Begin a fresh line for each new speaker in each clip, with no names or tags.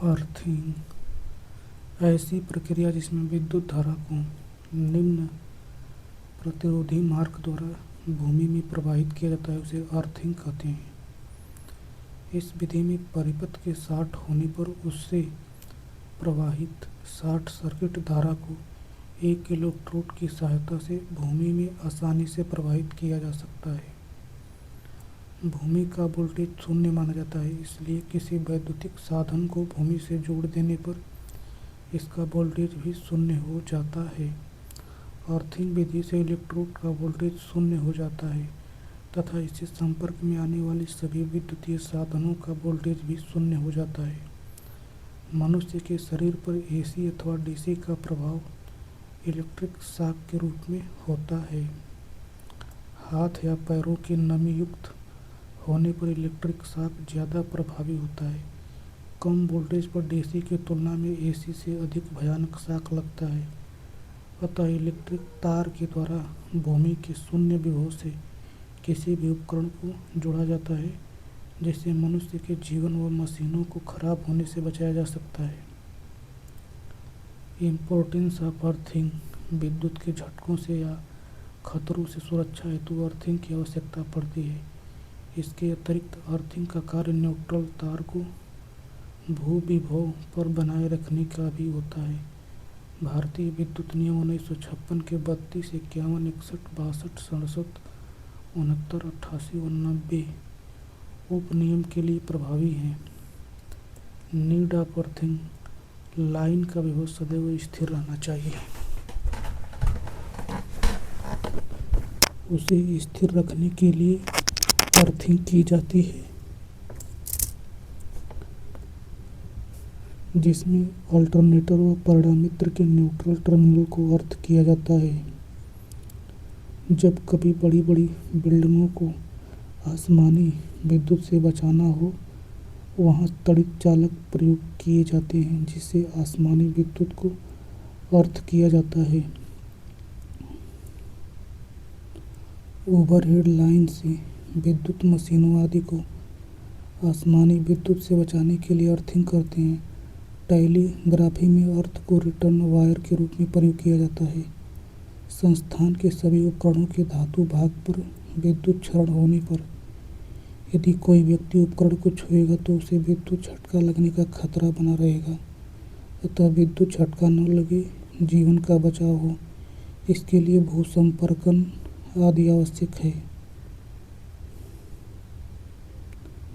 Earthing ऐसी प्रक्रिया जिसमें विद्युत धारा को निम्न प्रतिरोधी मार्ग द्वारा भूमि में प्रवाहित किया जाता है, उसे अर्थिंग कहते हैं। इस विधि में परिपथ के शॉर्ट होने पर उससे प्रवाहित शॉर्ट सर्किट धारा को एक इलेक्ट्रोड की सहायता से भूमि में आसानी से प्रवाहित किया जा सकता है। भूमि का वोल्टेज शून्य माना जाता है, इसलिए किसी वैद्युतिक साधन को भूमि से जोड़ देने पर इसका वोल्टेज भी शून्य हो जाता है। अर्थिंग विधि से इलेक्ट्रोड का वोल्टेज शून्य हो जाता है तथा इससे संपर्क में आने वाले सभी विद्युतीय साधनों का वोल्टेज भी शून्य हो जाता है। मनुष्य के शरीर पर एसी अथवा डीसी का प्रभाव इलेक्ट्रिक शॉक के रूप में होता है। हाथ या पैरों के नमी युक्त होने पर इलेक्ट्रिक शॉक ज़्यादा प्रभावी होता है। कम वोल्टेज पर डीसी की तुलना में एसी से अधिक भयानक शॉक लगता है। अतः इलेक्ट्रिक तार के द्वारा भूमि के शून्य विभव से किसी भी उपकरण को जोड़ा जाता है, जिससे मनुष्य के जीवन व मशीनों को खराब होने से बचाया जा सकता है। Importance of earthing. विद्युत के झटकों से या खतरों से सुरक्षा हेतु अर्थिंग की आवश्यकता पड़ती है। इसके अतिरिक्त अर्थिंग का कार्य न्यूट्रल तार को भू-विभव पर बनाए रखने का भी होता है। भारतीय विद्युत नियम 1956 के 32, 51, 61, 62, 67, 69, 88 और 90 उपनियम के लिए प्रभावी हैं। Need of earthing. लाइन का विभव सदैव स्थिर रहना चाहिए। उसे स्थिर रखने के लिए अर्थिंग की जाती है, जिसमें अल्टरनेटर व परिणामित्र के न्यूट्रल टर्मिनल को अर्थ किया जाता है। जब कभी बड़ी बड़ी बिल्डिंगों को आसमानी विद्युत से बचाना हो, वहाँ तड़ित चालक प्रयोग किए जाते हैं, जिससे आसमानी विद्युत को अर्थ किया जाता है। ओवरहेड लाइन से विद्युत मशीनों आदि को आसमानी विद्युत से बचाने के लिए अर्थिंग करते हैं। टेलीग्राफी में अर्थ को रिटर्न वायर के रूप में प्रयोग किया जाता है। संस्थान के सभी उपकरणों के धातु भाग पर विद्युत क्षरण होने पर यदि कोई व्यक्ति उपकरण को छुएगा तो उसे विद्युत झटका लगने का खतरा बना रहेगा। अतः विद्युत झटका न लगे, जीवन का बचाव हो, इसके लिए भूसंपर्कन आदि आवश्यक है।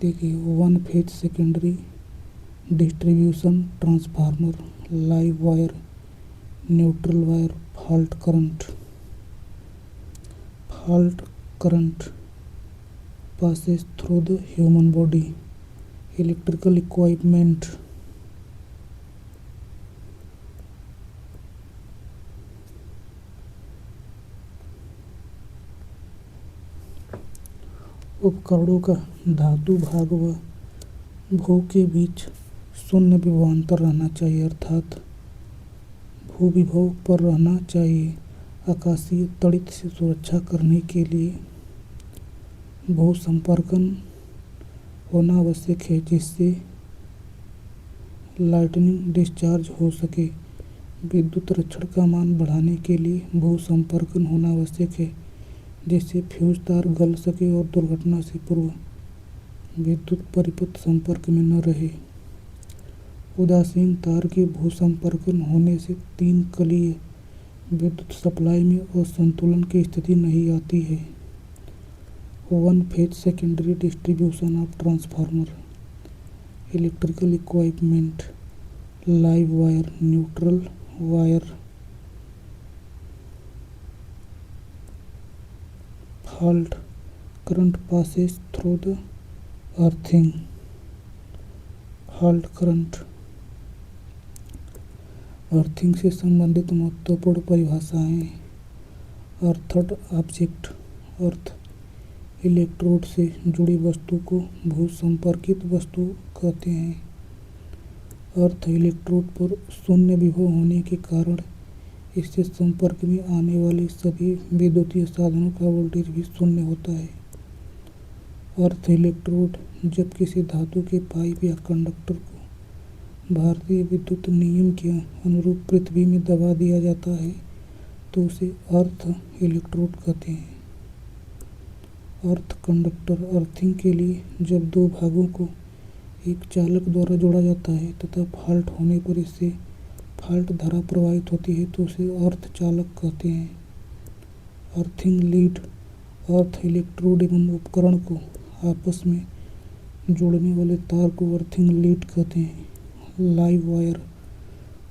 देखिए, one phase secondary distribution transformer, live wire, neutral wire, fault current passes through the human body. Electrical equipment. उपकरणों का धातु भाग व भू के बीच शून्य विभवांतर रहना चाहिए, अर्थात भू विभव पर रहना चाहिए। आकाशीय तड़ित से सुरक्षा करने के लिए भू संपर्कन होना आवश्यक है, जिससे लाइटनिंग डिस्चार्ज हो सके। विद्युत रक्षण का मान बढ़ाने के लिए भू संपर्कन होना आवश्यक है, जिससे फ्यूज तार गल सके और दुर्घटना से पूर्व विद्युत परिपथ संपर्क में न रहे। उदासीन तार के भू संपर्कन होने से 3 कलीय विद्युत सप्लाई में असंतुलन की स्थिति नहीं आती है। One phase secondary distribution of transformer, electrical equipment, live wire, neutral wire, fault current passes through the earthing. Fault current earthing से संबंधित महत्वपूर्ण परिभाषाएं। अर्थड ऑब्जेक्ट, अर्थ इलेक्ट्रोड से जुड़ी वस्तु को भू संपर्कित वस्तु कहते हैं। अर्थ इलेक्ट्रोड पर शून्य विभव होने के कारण इससे संपर्क में आने वाले सभी विद्युतीय साधनों का वोल्टेज भी शून्य होता है। अर्थ इलेक्ट्रोड जब किसी धातु के पाइप या कंडक्टर को भारतीय विद्युत नियम के अनुरूप पृथ्वी में दबा दिया जाता है तो उसे अर्थ इलेक्ट्रोड कहते हैं। अर्थ कंडक्टर अर्थिंग के लिए जब दो भागों को एक चालक द्वारा जोड़ा जाता है तथा फॉल्ट होने पर इससे फॉल्ट धारा प्रवाहित होती है तो उसे अर्थ चालक कहते हैं। अर्थिंग लीड अर्थ इलेक्ट्रोड एवं उपकरण को आपस में जोड़ने वाले तार को अर्थिंग लीड कहते हैं। लाइव वायर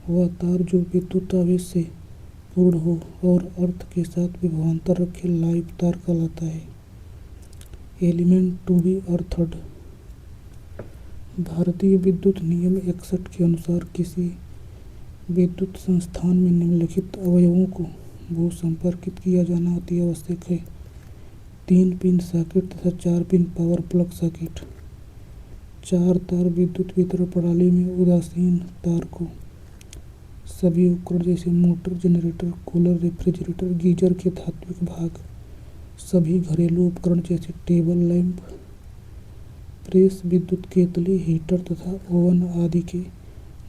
वह तार जो विद्युत आवेश से पूर्ण हो और अर्थ के साथ विभवांतर रखे लाइव तार कहलाता है। एलिमेंट टू बी अर्थड भारतीय विद्युत नियम 61 के अनुसार किसी विद्युत संस्थान में निम्नलिखित अवयवों को भू संपर्कित किया जाना अति आवश्यक है। 3 पिन सॉकेट तथा 4 पिन पावर प्लग सॉकेट। 4 तार विद्युत वितरण प्रणाली में उदासीन तार को सभी उपकरण जैसे motor, generator, cooler, refrigerator, geyser के धात्विक भाग, सभी घरेलू उपकरण जैसे टेबल लैंप, प्रेस, विद्युत केतली, हीटर तथा ओवन आदि के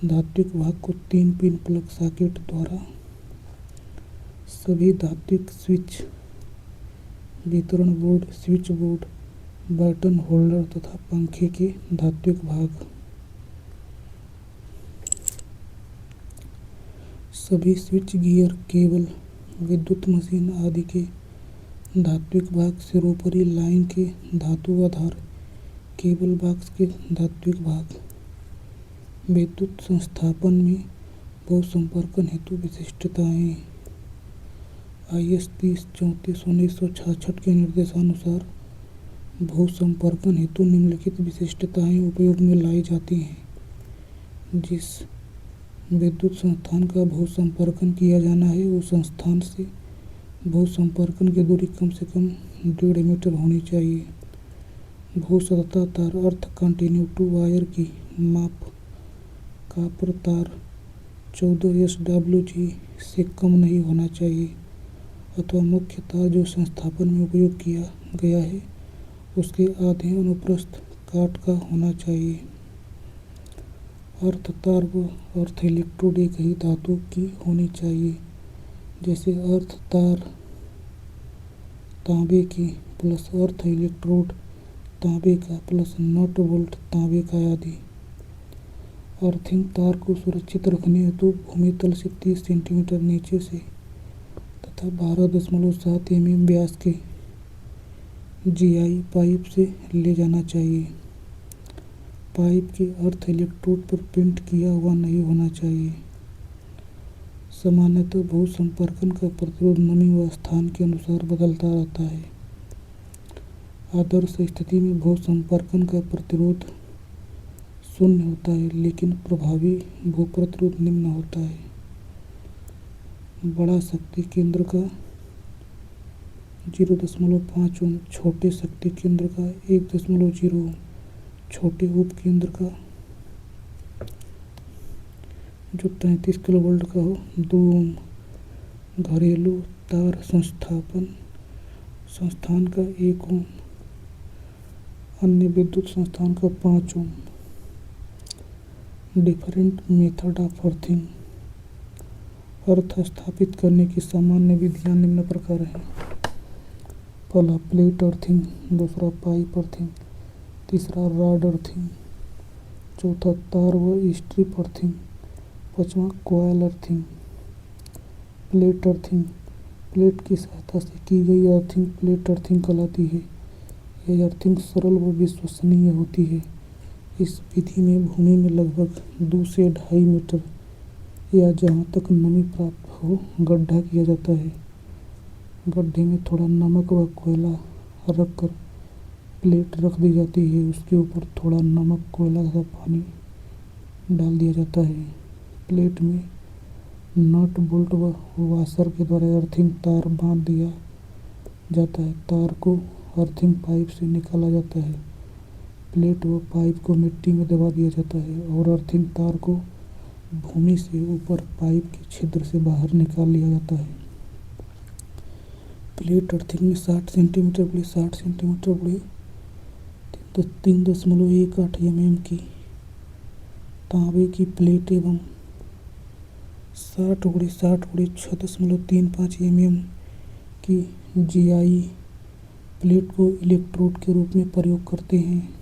धात्विक भाग को 3 पिन प्लग सॉकेट द्वारा, सभी धात्विक स्विच, वितरण board, switch board, button holder तथा पंखे के धात्विक भाग, सभी स्विच गियर, केबल, विद्युत मशीन आदि के धात्विक भाग, सिरोपरि लाइन के धातु आधार, केबल बॉक्स के धात्विक भाग। विद्युत संस्थापन में बहुसंपर्कन हेतु विशिष्टताएं। IS 3034/1966 के निर्देशानुसार बहुसंपर्कन हेतु निम्नलिखित विशिष्टताएं उपयोग में लाई जाती हैं। जिस विद्युत संस्थान का बहुसंपर्कन किया जाना है उस संस्थान से बहुसंपर्कन की दूरी कम से कम 1.5 मीटर होनी चाहिए। भूसतता तार अर्थ कंटिन्यूटी वायर की माप कॉपर तार 14 SWG से कम नहीं होना चाहिए अथवा मुख्य तार जो संस्थापन में उपयोग किया गया है उसके आधे अनुप्रस्थ काट का होना चाहिए। अर्थ तार व अर्थ इलेक्ट्रोड एक ही धातु की होनी चाहिए। जैसे अर्थ तार तांबे की प्लस अर्थ इलेक्ट्रोड तांबे का प्लस नट बोल्ट तांबे का आदि। अर्थिंग तार को सुरक्षित रखने हेतु भूमि तल से 30 सेंटीमीटर नीचे से तथा 12.7 mm व्यास के GI पाइप से ले जाना चाहिए। पाइप के अर्थ इलेक्ट्रोड पर पेंट किया हुआ नहीं होना चाहिए। सामान्यतः बहुसंपर्कन का प्रतिरोध नमी व स्थान के अनुसार बदलता रहता है। आदर्श स्थिति में बहुसंपर्कन का प्रतिरोध 0 होता है लेकिन प्रभावी भू प्रतिरोध निम्न होता है। बड़ा शक्ति केंद्र का 0.5 ओम, छोटे शक्ति केंद्र का 1.0 ओम, छोटे उप केंद्र का जो 33 किलोवोल्ट का हो 2 ओम। घरेलू तार संस्थान का 1 ओम, अन्य विद्युत संस्थान का 5 ohm. Different method of earthing. Earth स्थापित करने की सामान्य विधियां निम्न प्रकार हैं। पहला प्लेट अर्थिंग, दूसरा पाइप अर्थिंग, तीसरा रॉड अर्थिंग, चौथा तार व स्ट्रिप अर्थिंग, पांचवा coil earthing. Plate earthing plate की सहायता से की गई अर्थिंग प्लेट अर्थिंग कहलाती है। यह अर्थिंग सरल व विश्वसनीय होती है। इस विधि में भूमि में लगभग 2 से 2.5 मीटर या जहाँ तक नमी प्राप्त हो गड्ढा किया जाता है। गड्ढे में थोड़ा नमक व कोयला रखकर प्लेट रख दी जाती है। उसके ऊपर थोड़ा नमक, कोयला तथा पानी डाल दिया जाता है। प्लेट में नट बोल्ट व वाशर के द्वारा अर्थिंग तार बांध दिया जाता है। तार को अर्थिंग पाइप से निकाला जाता है। प्लेट व पाइप को मिट्टी में दबा दिया जाता है और अर्थिंग तार को भूमि से ऊपर पाइप के छिद्र से बाहर निकाल लिया जाता है। प्लेट अर्थिंग में 60 सेंटीमीटर बड़े 60 सेंटीमीटर बड़े 3.18 mm की तांबे की प्लेट एवं 60x60x6.35 mm की GI प्लेट को इलेक्ट्रोड के रूप में प्रयोग करते हैं।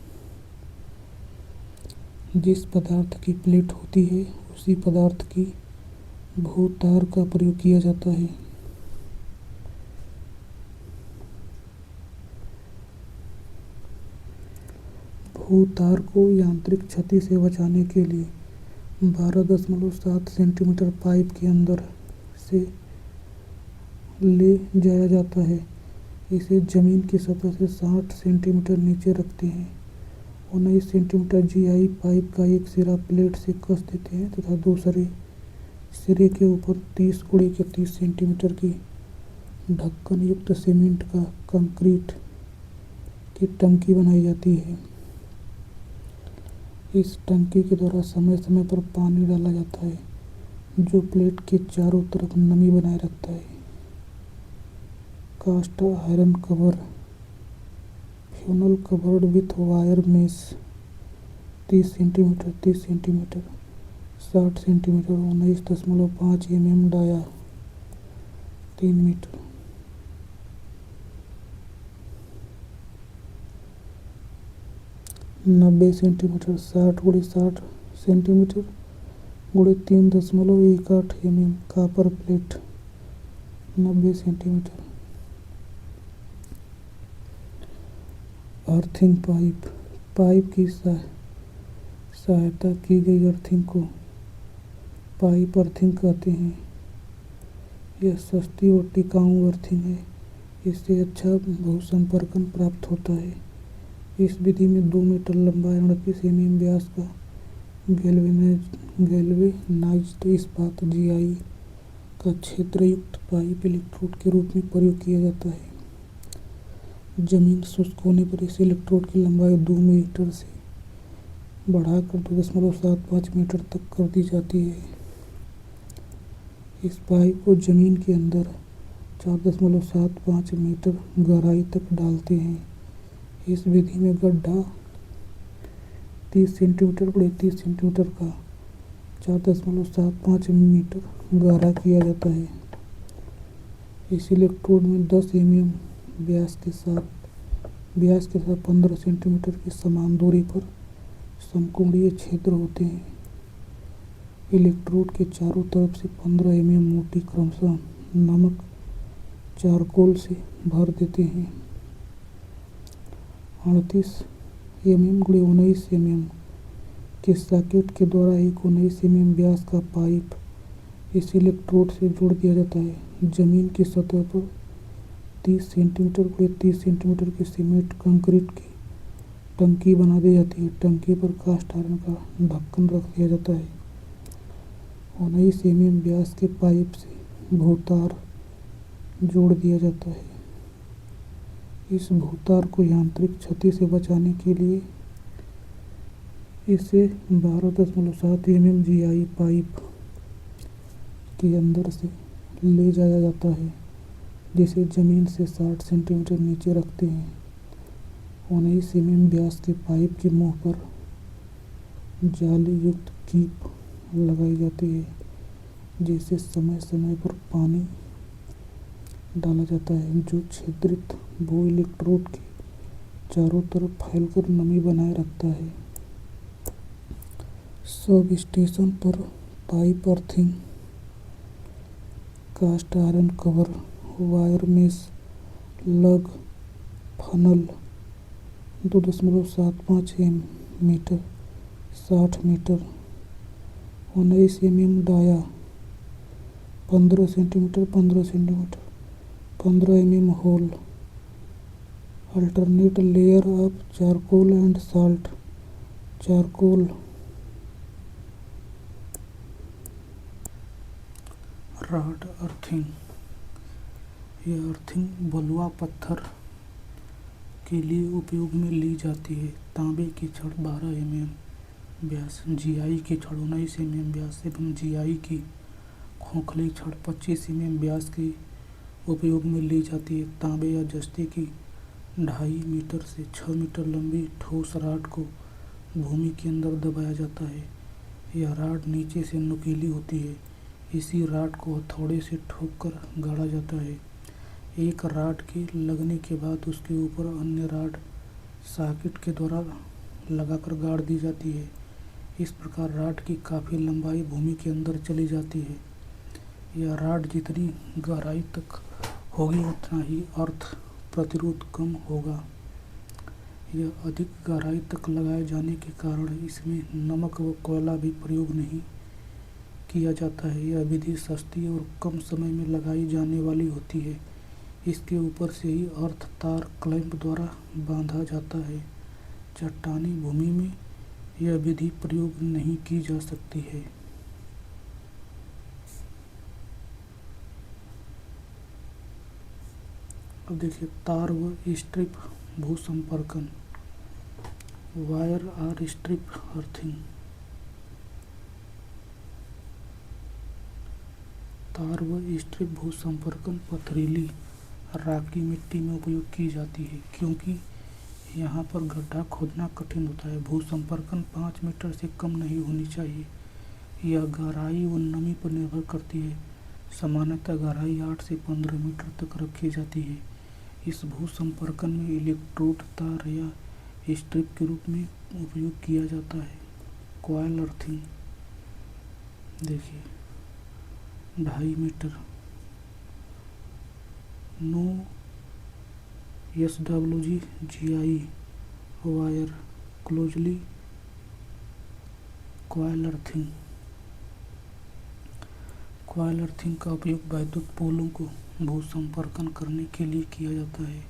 जिस पदार्थ की प्लेट होती है उसी पदार्थ की भूतार का प्रयोग किया जाता है। भूतार को यांत्रिक क्षति से बचाने के लिए 12.7 सेंटीमीटर पाइप के अंदर से ले जाया जाता है। इसे जमीन की सतह से 60 सेंटीमीटर नीचे रखते हैं। 19 सेंटीमीटर GI पाइप का एक सिरा प्लेट से कस देते हैं तथा दूसरे सिरे के ऊपर 30x30 सेंटीमीटर की ढक्कन युक्त सीमेंट का कंक्रीट की टंकी बनाई जाती है। इस टंकी के द्वारा समय समय पर पानी डाला जाता है जो प्लेट के चारों तरफ नमी बनाए रखता है। Cast iron cover funnel covered with wire mesh 30 centimetre 30 centimetre 60 centimetre 19.5 mm dia 3 metre. नब्बे centimetre 60x60 centimetre × 3.18 mm copper plate 90 centimetre. Earthing pipe pipe की सहायता की गई अर्थिंग को पाइप अर्थिंग कहते हैं। यह सस्ती और टिकाऊ अर्थिंग है। इससे अच्छा बहुसंपर्कन प्राप्त होता है। इस विधि में 2 मीटर लंबा 38 mm व्यास का गैल्वेनाइज्ड इस्पात GI का क्षेत्रयुक्त पाइप इलेक्ट्रोड के रूप में प्रयोग किया जाता है। जमीन शुष्क होने पर इस इलेक्ट्रोड की लंबाई 2 मीटर से बढ़ाकर 2.75 मीटर तक कर दी जाती है। इस पाइप को जमीन के अंदर 4.75 मीटर गहराई तक डालते हैं। इस विधि में गड्ढा 30 सेंटीमीटर × 30 सेंटीमीटर का 4.75 मीटर गहरा किया जाता है। इस इलेक्ट्रोड में 10 mm व्यास के साथ 15 सेंटीमीटर की समान दूरी पर समकोणीय छिद्र होते हैं। इलेक्ट्रोड के चारों तरफ से 15 mm मोटी क्रमशः नमक चारकोल से भर देते हैं। 38 mm × 19 mm के सॉकेट के द्वारा एक 19 mm व्यास का पाइप इस इलेक्ट्रोड से जोड़ दिया जाता है। जमीन की सतह पर 30 सेंटीमीटर × 30 सेंटीमीटर की सीमेंट कंक्रीट की टंकी बना दी जाती है। टंकी पर कास्ट आयरन का ढक्कन रख दिया जाता है। 19 mm व्यास के पाइप से भूतार जोड़ दिया जाता है। इस भूतार को यांत्रिक क्षति से बचाने के लिए इसे 12.7 mm GI पाइप के अंदर से ले जाया जाता है जिसे जमीन से 60 सेंटीमीटर नीचे रखते हैं। 19 mm व्यास के पाइप के मुंह पर जाली युक्त कीप लगाई जाती है जिसे समय समय पर पानी डाला जाता है जो छिद्रित भू इलेक्ट्रोड के चारों तरफ फैलकर नमी बनाए रखता है। सब स्टेशन पर pipe earthing cast iron cover wire mesh लग funnel 2.75 metre 60 metre 19 mm dia 15 centimetre 15 centimetre 15 mm hole alternate layer of charcoal and salt charcoal rod earthing. यह अर्थिंग बलुआ पत्थर के लिए उपयोग में ली जाती है। तांबे की छड़ 12 mm व्यास GI की छड़ 19 mm व्यास एवं GI की खोखली छड़ 25 mm व्यास की उपयोग में ली जाती है। तांबे या जस्ते की 2.5 मीटर से 6 मीटर लंबी ठोस रॉड को भूमि के अंदर दबाया जाता है। यह रॉड नीचे से नुकीली होती है। इसी रॉड को हथौड़े से ठोककर गाड़ा जाता है। एक रॉड के लगने के बाद उसके ऊपर अन्य रॉड सॉकेट के द्वारा लगाकर गाड़ दी जाती है। इस प्रकार रॉड की काफ़ी लंबाई भूमि के अंदर चली जाती है। यह रॉड जितनी गहराई तक होगी उतना ही अर्थ प्रतिरोध कम होगा। यह अधिक गहराई तक लगाए जाने के कारण इसमें नमक व कोयला भी प्रयोग नहीं किया जाता है। यह विधि सस्ती और कम समय में लगाई जाने वाली होती है। इसके ऊपर से ही अर्थ तार क्लैंप द्वारा बांधा जाता है। चट्टानी भूमि में यह विधि प्रयोग नहीं की जा सकती है। अब देखिए तार व स्ट्रिप भूसंपर्कन, वायर आर स्ट्रिप अर्थिंग। तार व स्ट्रिप भूसंपर्कन पथरीली राकी मिट्टी में उपयोग की जाती है, क्योंकि यहाँ पर गड्ढा खोदना कठिन होता है। भूसंपर्कन 5 मीटर से कम नहीं होनी चाहिए। यह गहराई व नमी पर निर्भर करती है। सामान्यतः गहराई 8 से 15 मीटर तक रखी जाती है। इस भूसंपर्कन में इलेक्ट्रोड तार या स्ट्रिप के रूप में उपयोग किया जाता है। कॉइल अर्थिंग देखिए 2.5 metre no SWG GI wire closely coil earthing. Coil earthing का उपयोग वैद्युत पोलों को भूसंपर्कन करने के लिए किया जाता है।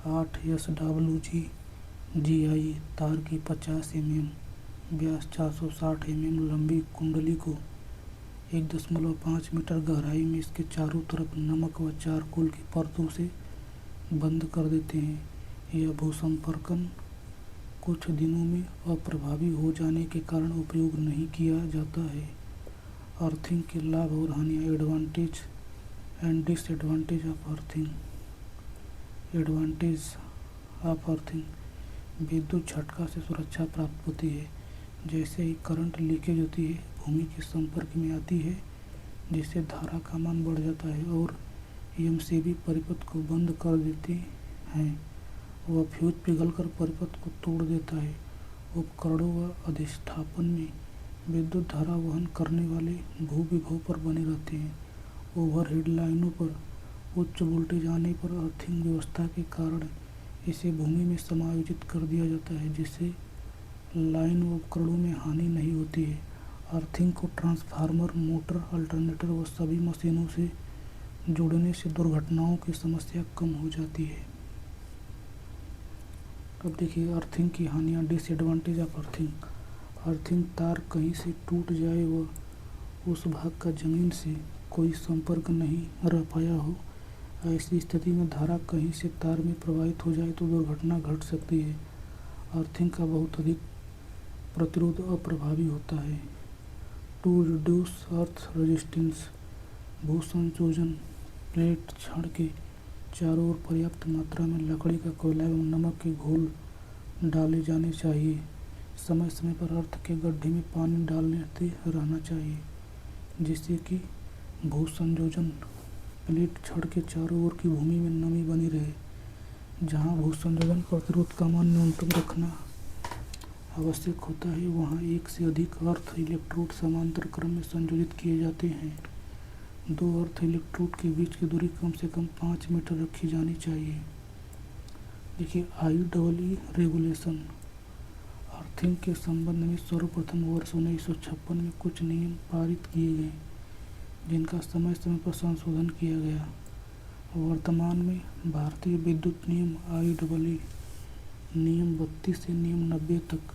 8 SWG GI तार की 50 mm व्यास 460 mm लंबी कुंडली को 1.5 मीटर गहराई में इसके चारों तरफ नमक व चारकोल की परतों से बंद कर देते हैं। यह भूसंपर्कन कुछ दिनों में अप्रभावी हो जाने के कारण उपयोग नहीं किया जाता है। अर्थिंग के लाभ और हानियाँ, advantage and disadvantage of earthing. Advantage of earthing, विद्युत झटका से सुरक्षा प्राप्त होती है। जैसे ही करंट लीकेज होती है, भूमि के संपर्क में आती है, जिससे धारा का मान बढ़ जाता है और एमसीबी परिपथ को बंद कर देते हैं। वह फ्यूज पिघलकर परिपथ को तोड़ देता है। उपकरणों व अधिष्ठापन में विद्युत धारा वहन करने वाले भूविभव पर बने रहते हैं। ओवरहेड लाइनों पर उच्च वोल्टेज आने पर अर्थिंग व्यवस्था के कारण इसे भूमि में समायोजित कर दिया जाता है, जिससे लाइन व उपकरणों में हानि नहीं होती है। अर्थिंग को ट्रांसफार्मर, मोटर, अल्टरनेटर व सभी मशीनों से जोड़ने से दुर्घटनाओं की समस्या कम हो जाती है। अब देखिए अर्थिंग की हानियाँ, डिसएडवांटेज ऑफ अर्थिंग। अर्थिंग तार कहीं से टूट जाए व उस भाग का जमीन से कोई संपर्क नहीं रह पाया हो, ऐसी स्थिति में धारा कहीं से तार में प्रवाहित हो जाए तो दुर्घटना घट सकती है। अर्थिंग का बहुत अधिक प्रतिरोध अप्रभावी होता है। टू रिड्यूस अर्थ रेजिस्टेंस, भूसंयोजन प्लेट छड़ के चारों ओर पर्याप्त मात्रा में लकड़ी का कोयला एवं नमक के घोल डाले जाने चाहिए। समय समय पर अर्थ के गड्ढे में पानी डालते रहना चाहिए, जिससे कि भूसंयोजन प्लेट छड़ के चारों ओर की भूमि में नमी बनी रहे। जहाँ भूसंयोजन प्रतिरोध का मान न्यूनतम रखना आवश्यक होता है, वहाँ एक से अधिक अर्थ इलेक्ट्रोड समांतर क्रम में संयोजित किए जाते हैं। 2 अर्थ इलेक्ट्रोड के बीच की दूरी कम से कम 5 मीटर रखी जानी चाहिए। देखिए IEEE रेगुलेशन। अर्थिंग के संबंध में सर्वप्रथम वर्ष 1956 में कुछ नियम पारित किए गए, जिनका समय समय पर संशोधन किया गया। वर्तमान में भारतीय विद्युत नियम IEEE नियम 32 से नियम 90 तक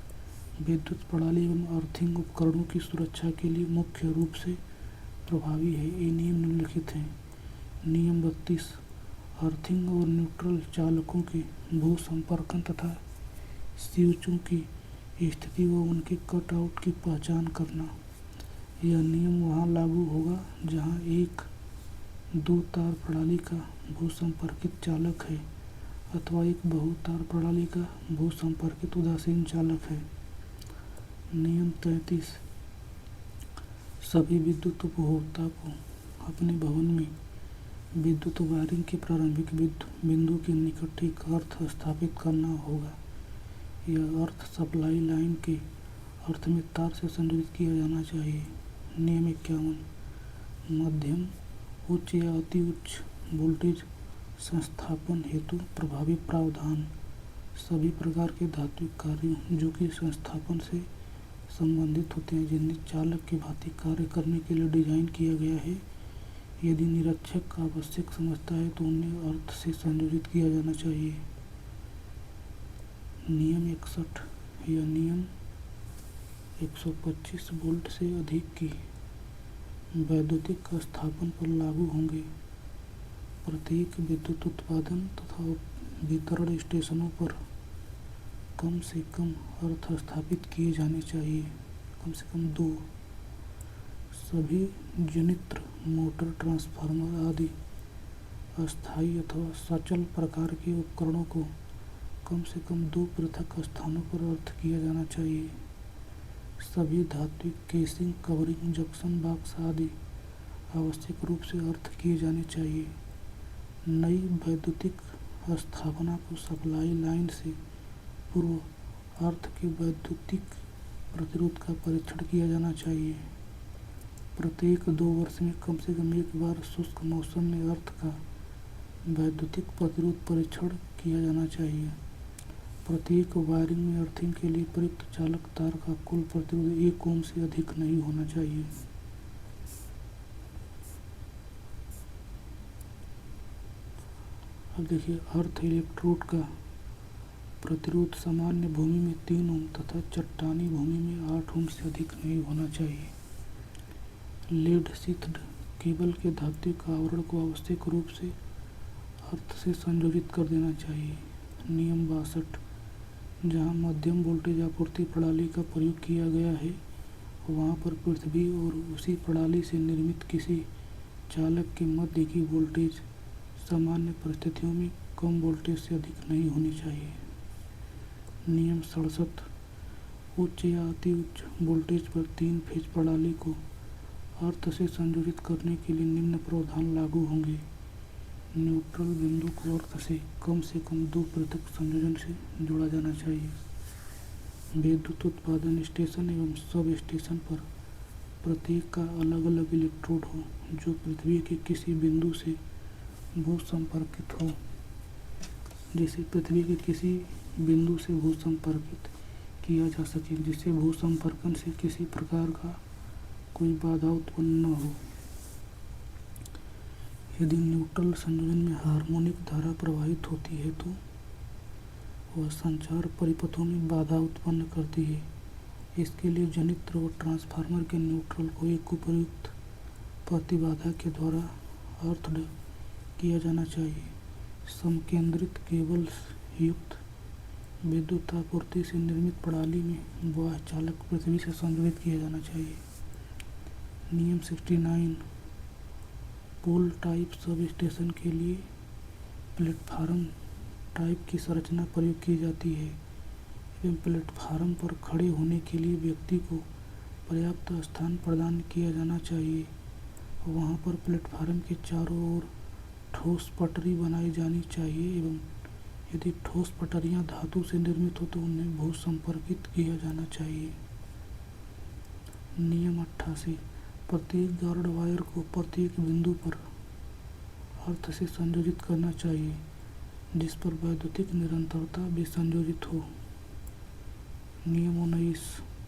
विद्युत प्रणाली एवं अर्थिंग उपकरणों की सुरक्षा के लिए मुख्य रूप से प्रभावी है। ये नियम निम्नलिखित हैं। नियम 32, अर्थिंग और न्यूट्रल चालकों के भूसंपर्कन तथा स्विचों की स्थिति व उनके कटआउट की पहचान करना। यह नियम वहाँ लागू होगा जहाँ एक 2 तार प्रणाली का भूसंपर्कित चालक है अथवा एक बहुतार प्रणाली का भूसंपर्कित उदासीन चालक है। नियम 33 सभी विद्युत उपभोक्ता को अपने भवन में विद्युत वायरिंग के प्रारंभिक बिंदु के निकट एक अर्थ स्थापित करना होगा। यह अर्थ सप्लाई लाइन के अर्थ में तार से संयोजित किया जाना चाहिए। नियम 51 मध्यम, उच्च या अति उच्च वोल्टेज संस्थापन हेतु प्रभावी प्रावधान सभी प्रकार के धात्विक कार्यों जो कि संस्थापन से संबंधित होते हैं, जिन्हें चालक की भांति कार्य करने के लिए डिजाइन किया गया है, यदि निरीक्षक आवश्यक समझता है तो उन्हें अर्थ से संयोजित किया जाना चाहिए। नियम 61 यह नियम 125 वोल्ट से अधिक की वैद्युतिक स्थापन पर लागू होंगे। प्रत्येक विद्युत उत्पादन तथा वितरण स्टेशनों पर कम से कम अर्थ स्थापित किए जाने चाहिए, कम से कम 2। सभी जनित्र, मोटर, ट्रांसफार्मर आदि अस्थायी अथवा सचल प्रकार के उपकरणों को कम से कम 2 पृथक स्थानों पर अर्थ किया जाना चाहिए। सभी धात्विक केसिंग, कवरिंग, जंक्शन बॉक्स आदि आवश्यक रूप से अर्थ किए जाने चाहिए। नई वैद्युतिक स्थापना को सप्लाई लाइन से पूर्व अर्थ के वैद्युतिक प्रतिरोध का परीक्षण किया जाना चाहिए। प्रत्येक 2 वर्ष में कम से कम एक बार शुष्क मौसम में अर्थ का वैद्युतिक प्रतिरोध परीक्षण किया जाना चाहिए। प्रत्येक वायरिंग में अर्थिंग के लिए प्रयुक्त चालक तार का कुल प्रतिरोध 1 ओम से अधिक नहीं होना चाहिए। अब देखिए, अर्थ इलेक्ट्रोड का प्रतिरोध सामान्य भूमि में 3 ओम तथा चट्टानी भूमि में 8 ओम से अधिक नहीं होना चाहिए। लेड शीथड केबल के धात्विक आवरण को आवश्यक रूप से अर्थ से संयोजित कर देना चाहिए। नियम 62 जहाँ मध्यम वोल्टेज आपूर्ति प्रणाली का प्रयोग किया गया है, वहाँ पर पृथ्वी और उसी प्रणाली से निर्मित किसी चालक के मध्य की वोल्टेज सामान्य परिस्थितियों में कम वोल्टेज से अधिक नहीं होनी चाहिए। नियम 67 उच्च या अति उच्च वोल्टेज पर 3 फेज प्रणाली को अर्थ से संयोजित करने के लिए निम्न प्रावधान लागू होंगे। न्यूट्रल बिंदु को अर्थ से कम 2 पृथक संयोजन से जोड़ा जाना चाहिए। विद्युत उत्पादन स्टेशन एवं सब स्टेशन पर प्रत्येक का अलग अलग इलेक्ट्रोड हो जो पृथ्वी के किसी बिंदु से भू संपर्कित हो। जैसे पृथ्वी के किसी बिंदु से भू संपर्कित किया जा सके, जिससे भू संपर्कन से किसी प्रकार का कोई बाधा उत्पन्न न हो। यदि न्यूट्रल संयोजन में हार्मोनिक धारा प्रवाहित होती है तो वह संचार परिपथों में बाधा उत्पन्न करती है। इसके लिए जनित्र और ट्रांसफार्मर के न्यूट्रल को एक उपयुक्त प्रतिबाधा के द्वारा अर्थड किया जाना चाहिए। समकेंद्रित केबल्स युक्त विद्युत आपूर्ति से निर्मित प्रणाली में बाह्य चालक पृथ्वी से संयोजित किया जाना चाहिए। नियम 69 पोल टाइप सब स्टेशन के लिए प्लेटफार्म टाइप की संरचना प्रयोग की जाती है एवं प्लेटफार्म पर खड़े होने के लिए व्यक्ति को पर्याप्त स्थान प्रदान किया जाना चाहिए। वहाँ पर प्लेटफार्म के चारों ओर ठोस पटरी बनाई जानी चाहिए एवं यदि ठोस पटरियाँ धातु से निर्मित हो तो उन्हें भू संपर्कित किया जाना चाहिए। नियम 88 प्रत्येक गार्ड वायर को प्रत्येक बिंदु पर अर्थ से संयोजित करना चाहिए जिस पर वैद्युतिक निरंतरता भी संयोजित हो। नियम 19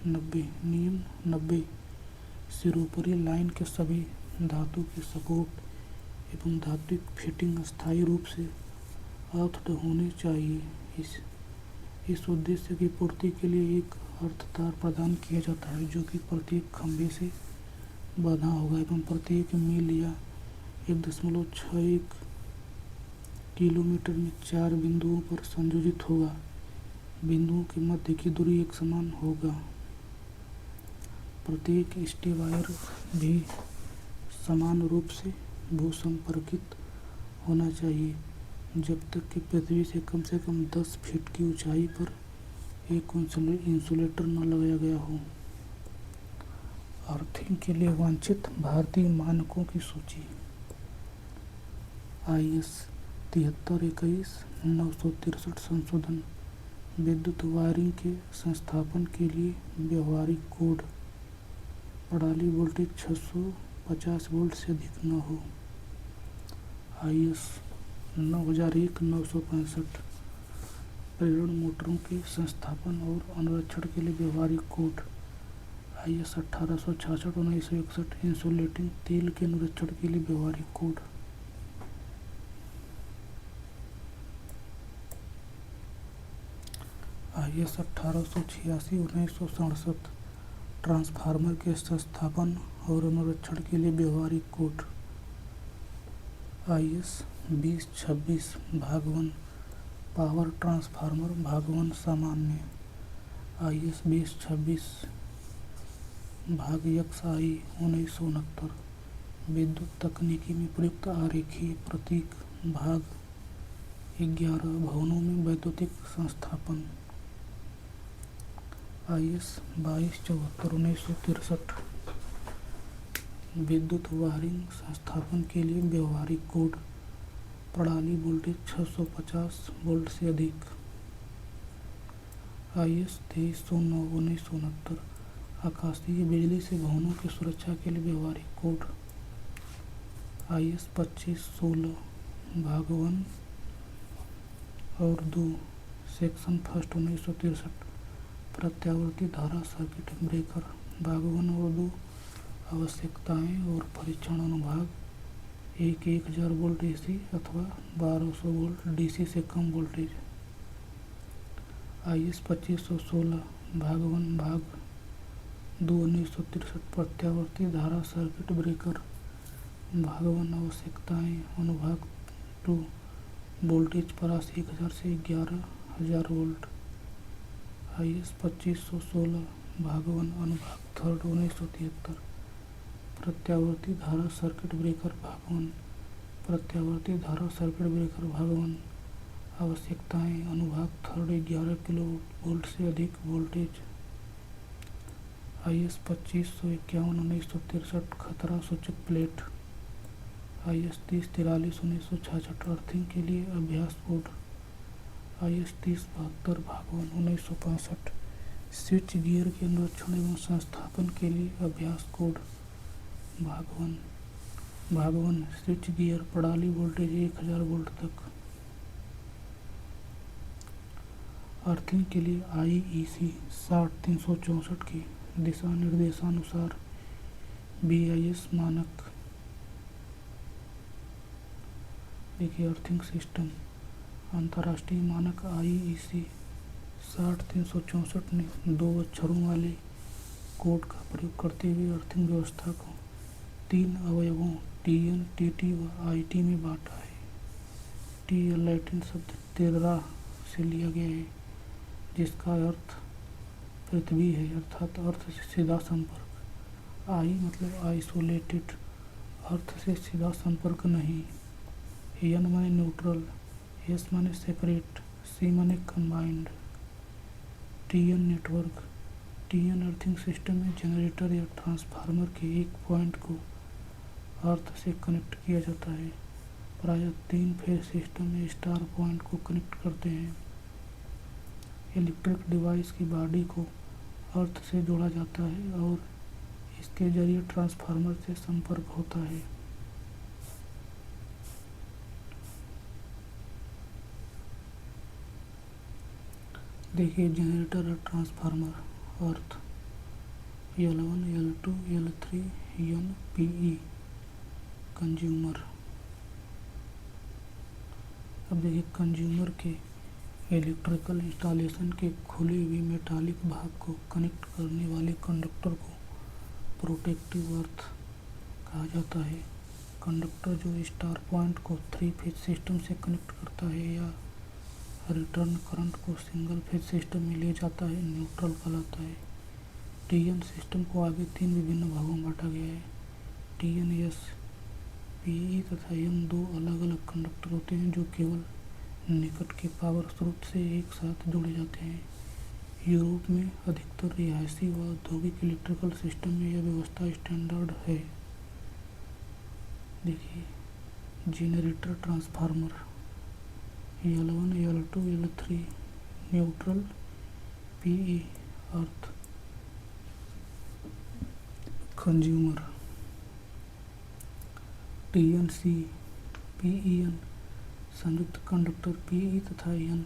नियम 90 सिरोपरी लाइन के सभी धातु के सपोर्ट एवं धात्विक फिटिंग स्थायी रूप से अर्थड होने चाहिए। इस उद्देश्य की पूर्ति के लिए एक अर्थ तार प्रदान किया जाता है जो कि प्रत्येक खंभे से बंधा होगा एवं प्रत्येक मील या 1.61 किलोमीटर में 4 बिंदुओं पर संयोजित होगा। बिंदुओं के मध्य की दूरी एक समान होगा। प्रत्येक स्टे वायर भी समान रूप से भू संपर्कित होना चाहिए जब तक कि पृथ्वी से कम 10 फीट की ऊंचाई पर एक इंसुलेटर न लगाया गया हो। अर्थिंग के लिए वांछित भारतीय मानकों की सूची। IS 7321 963 संशोधन। विद्युत वायरिंग के संस्थापन के लिए व्यवहारिक कोड। प्रणाली वोल्टेज 650 वोल्ट से अधिक न हो। IS 9001 965 प्रेरण मोटरों के संस्थापन और अनुरक्षण के लिए व्यवहारिक कोड। IS 1866 1961 इंसुलेटिंग तेल के अनुरक्षण के लिए व्यवहारिक कोड। IS 1886 1967 ट्रांसफार्मर के संस्थापन और अनुरक्षण के लिए व्यवहारिक कोड। IS 2026 भाग 1 पावर ट्रांसफार्मर भाग 1 सामान्य। IS 2026 भाग XI 1969 विद्युत तकनीकी में प्रयुक्त आरेखीय प्रतीक भाग 11 भवनों में वैद्युतिक संस्थापन। IS 2274 1963 विद्युत वायरिंग संस्थापन के लिए व्यवहारिक कोड। प्रणाली वोल्टेज 650 वोल्ट से अधिक। IS 2309 1969 आकाशीय बिजली से भवनों की सुरक्षा के लिए व्यवहारिक कोड। IS 2516 भाग 1 और 2 सेक्शन 1 1963 प्रत्यावर्ती धारा सर्किट ब्रेकर भाग 1 और 2 आवश्यकताएं और परीक्षण अनुभाग 1000 वोल्ट AC अथवा 1200 वोल्ट DC से कम वोल्टेज। IS 2516 भाग 1 भाग 2 1963 प्रत्यावर्ती धारा सर्किट ब्रेकर भाग 1 आवश्यकताएं अनुभाग 2 वोल्टेज परास 1000 से 11000 वोल्ट। IS 2516 भाग 1 अनुभाग 3 1973 प्रत्यावर्ती धारा सर्किट ब्रेकर भाग 1 प्रत्यावर्ती धारा सर्किट ब्रेकर भाग 1 आवश्यकताएं अनुभाग 3 11 किलो वोल्ट से अधिक वोल्टेज। IS 2551 1963 खतरा सूचक प्लेट। IS 3043 1966 अर्थिंग के लिए अभ्यास कोड। IS 3072 भाग 1 1965 स्विच गियर के अनुरक्षण एवं संस्थापन के लिए अभ्यास कोड। भाग 1 स्विच गियर प्रणाली वोल्टेज 1000 वोल्ट तक। अर्थिंग के लिए IEC 60364 की दिशा निर्देशानुसार BIS मानक। देखिए अर्थिंग सिस्टम अंतर्राष्ट्रीय मानक IEC 60364 ने 2 अक्षरों वाले कोड का प्रयोग करते हुए अर्थिंग व्यवस्था को 3 अवयवों TN, TT व IT में बांटा है। TL लैटिन शब्द टेर्रा से लिया गया है जिसका अर्थ पृथ्वी है अर्थात अर्थ से सीधा संपर्क। I मतलब आइसोलेटेड अर्थ से सीधा संपर्क नहीं। N माने न्यूट्रल, S माने सेपरेट, C माने combined. TN network. TN earthing system में जनरेटर या ट्रांसफार्मर के एक पॉइंट को अर्थ से कनेक्ट किया जाता है। प्रायः 3 फेज सिस्टम में स्टार पॉइंट को कनेक्ट करते हैं। इलेक्ट्रिक डिवाइस की बॉडी को अर्थ से जोड़ा जाता है और इसके जरिए ट्रांसफार्मर से संपर्क होता है। देखिए जनरेटर और ट्रांसफार्मर अर्थ L1 L2 L3 N PE consumer. अब देखिए कंज्यूमर के इलेक्ट्रिकल इंस्टॉलेशन के खुले हुए मेटालिक भाग को कनेक्ट करने वाले कंडक्टर को प्रोटेक्टिव अर्थ कहा जाता है। कंडक्टर जो स्टार पॉइंट को 3 फेज सिस्टम से कनेक्ट करता है या रिटर्न करंट को सिंगल फेज सिस्टम में ले जाता है न्यूट्रल कहलाता है। TN सिस्टम को आगे 3 विभिन्न भागों में बांटा गया है। TNS, PE तथा M 2 अलग अलग कंडक्टर होते हैं जो केवल निकट के पावर स्रोत से एक साथ जोड़े जाते हैं। यूरोप में अधिकतर रिहायशी व औद्योगिक इलेक्ट्रिकल सिस्टम में यह व्यवस्था स्टैंडर्ड है। देखिए, generator transformer L1, L2, L3 neutral, PE अर्थ कंज्यूमर, TNC PEN संयुक्त कंडक्टर PE तथा N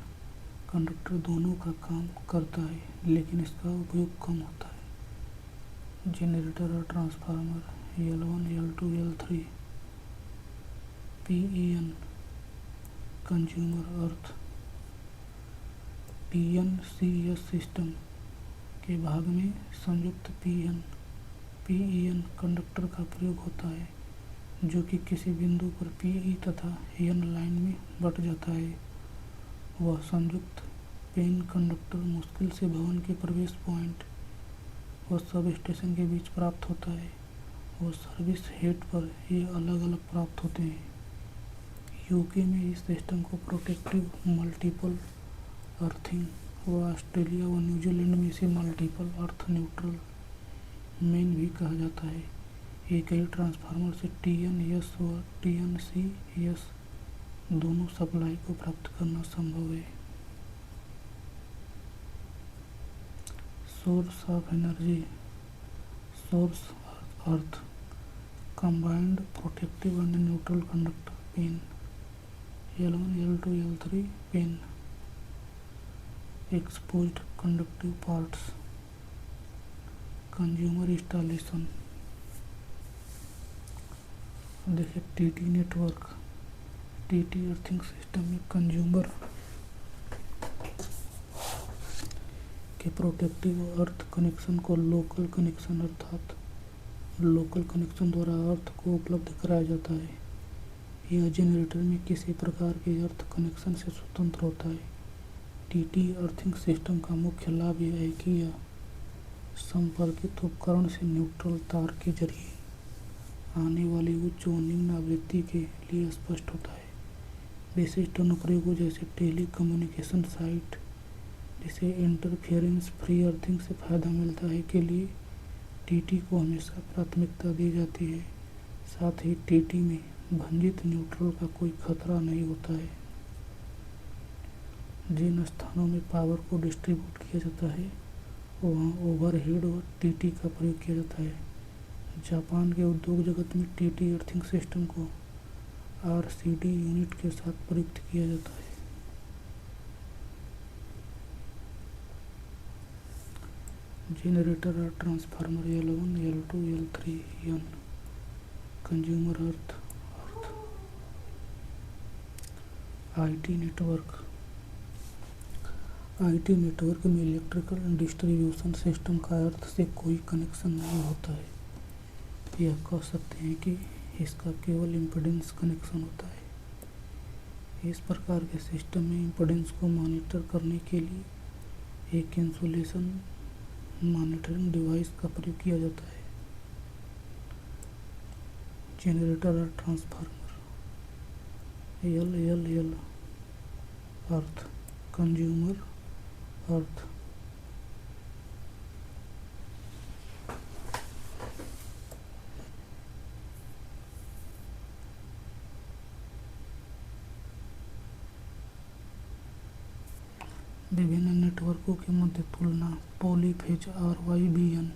कंडक्टर दोनों का काम करता है, लेकिन इसका उपयोग कम होता है। जनरेटर और transformer L1, L2, L3 PEN consumer earth PNCS system के भाग में संयुक्त PEN कंडक्टर का प्रयोग होता है, जो कि किसी बिंदु पर PE तथा N लाइन में बट जाता है। वह संयुक्त पेन कंडक्टर मुश्किल से भवन के प्रवेश पॉइंट व सब स्टेशन के बीच प्राप्त होता है व सर्विस हेड पर ये अलग अलग प्राप्त होते हैं। यूके में इस सिस्टम को प्रोटेक्टिव मल्टीपल अर्थिंग व ऑस्ट्रेलिया व न्यूजीलैंड में इसे मल्टीपल अर्थ न्यूट्रल मेन भी कहा जाता है। एक ही ट्रांसफार्मर से TNS व TNCS दोनों सप्लाई को प्राप्त करना संभव है। Source of energy, source earth combined protective and neutral conductor PEN L1, L2, L3 PEN exposed conductive parts consumer installation. देखिए, TT network, TT earthing system में कंज्यूमर के प्रोटेक्टिव अर्थ कनेक्शन को लोकल कनेक्शन अर्थात local connection द्वारा earth को उपलब्ध कराया जाता है। यह जनरेटर में किसी प्रकार के अर्थ कनेक्शन से स्वतंत्र होता है। TT अर्थिंग सिस्टम का मुख्य लाभ यह है कि यह संपर्कित उपकरण से न्यूट्रल तार के जरिए आने वाली उच्च व निम्न आवृत्ति के लिए स्पष्ट होता है। विशिष्ट अनुप्रयोगों जैसे टेली कम्युनिकेशन साइट जिसे इंटरफेरेंस फ्री अर्थिंग से फायदा मिलता है के लिए TT को हमेशा प्राथमिकता दी जाती है। साथ ही TT में भंजित न्यूट्रल का कोई खतरा नहीं होता है। जिन स्थानों में पावर को डिस्ट्रीब्यूट किया जाता है वहाँ ओवरहेड व TT का प्रयोग किया जाता है। जापान के उद्योग जगत में TT अर्थिंग सिस्टम को RCD यूनिट के साथ प्रयुक्त किया जाता है। जनरेटर और transformer L1, L2, L3 N consumer earth IT network, IT network में इलेक्ट्रिकल डिस्ट्रीब्यूशन सिस्टम का अर्थ से कोई कनेक्शन नहीं होता है। यह कह सकते हैं कि इसका केवल इम्पीडेंस कनेक्शन होता है। इस प्रकार के सिस्टम में इम्पीडेंस को मॉनिटर करने के लिए एक इंसुलेशन मॉनिटरिंग डिवाइस का प्रयोग किया जाता है। जनरेटर और ट्रांसफार्मर L अर्थ कंज्यूमर अर्थ विभिन्न नेटवर्कों के मध्य तुलना, पॉलीफेज RYBN